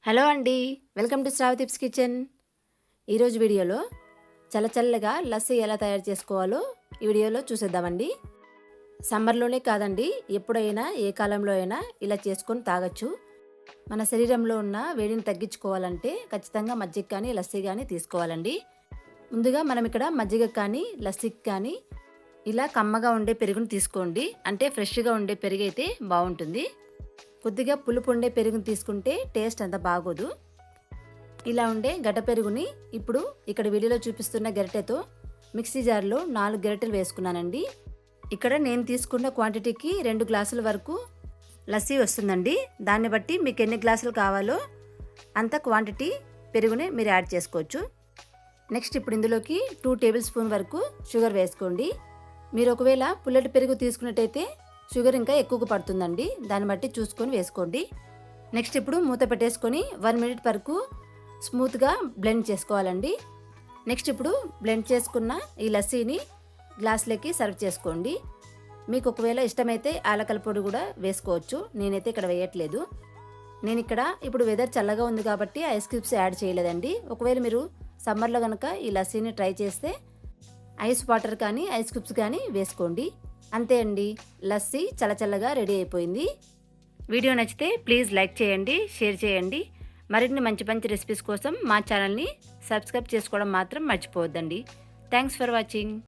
Hello అండి, welcome to Sravathi tips kitchen. ఈరోజు వీడియోలో చల్లచల్లగా లస్సీ ఎలా తయారు చేసుకోవాలో ఈ వీడియోలో చూసేద్దామండి. సమ్మర్లోనే కాదండి, ఎప్పుడైనా ఏ కాలంలో అయినా ఇలా చేసుకొని తాగొచ్చు. మన శరీరంలో ఉన్న వేడిని తగ్గించుకోవాలంటే ఖచ్చితంగా మజ్జిగ కానీ లస్సీ కానీ తీసుకోవాలండి. ముందుగా మనం ఇక్కడ మజ్జిగ కానీ లస్సీకి కానీ ఇలా కమ్మగా ఉండే పెరుగును తీసుకోండి. అంటే ఫ్రెష్గా ఉండే పెరుగు అయితే బాగుంటుంది. కొద్దిగా పులుపు ఉండే పెరుగుని తీసుకుంటే టేస్ట్ అంత బాగోదు. ఇలా ఉండే గడ్డ పెరుగుని ఇప్పుడు ఇక్కడ వీడియోలో చూపిస్తున్న గరిటెతో మిక్సీ జార్లో 4 గరిటెలు వేసుకున్నానండి. ఇక్కడ నేను తీసుకున్న క్వాంటిటీకి 2 గ్లాసుల వరకు లస్సీ వస్తుందండి. దాన్ని బట్టి మీకు ఎన్ని గ్లాసులు కావాలో అంత క్వాంటిటీ పెరుగుని మీరు యాడ్ చేసుకోవచ్చు. నెక్స్ట్ ఇప్పుడు ఇందులోకి 2 టేబుల్ స్పూన్ వరకు షుగర్ వేసుకోండి. మీరు ఒకవేళ పుల్లటి పెరుగు తీసుకున్నట్టయితే షుగర్ ఇంకా ఎక్కువగా పడుతుందండి. దాన్ని బట్టి చూసుకొని వేసుకోండి. నెక్స్ట్ ఇప్పుడు మూత పెట్టేసుకొని 1 మినిట్ వరకు స్మూత్గా బ్లెండ్ చేసుకోవాలండి. నెక్స్ట్ ఇప్పుడు బ్లెండ్ చేసుకున్న ఈ లస్సీని గ్లాస్లోకి సర్వ్ చేసుకోండి. మీకు ఒకవేళ ఇష్టమైతే యాలకల పొడి కూడా వేసుకోవచ్చు. నేనైతే ఇక్కడ వేయట్లేదు. నేను ఇక్కడ ఇప్పుడు వెదర్ చల్లగా ఉంది కాబట్టి ఐస్ క్యూబ్స్ యాడ్ చేయలేదండి. ఒకవేళ మీరు సమ్మర్లో కనుక ఈ లస్సీని ట్రై చేస్తే ఐస్ వాటర్ కానీ ఐస్ క్యూబ్స్ కానీ వేసుకోండి. అంతే అండి, లస్సీ చల్లచల్లగా రెడీ అయిపోయింది. వీడియో నచ్చితే ప్లీజ్ లైక్ చేయండి, షేర్ చేయండి. మరిన్ని మంచి మంచి రెసిపీస్ కోసం మా ఛానల్ని సబ్స్క్రైబ్ చేసుకోవడం మాత్రం మర్చిపోవద్దండి. Thanks for watching.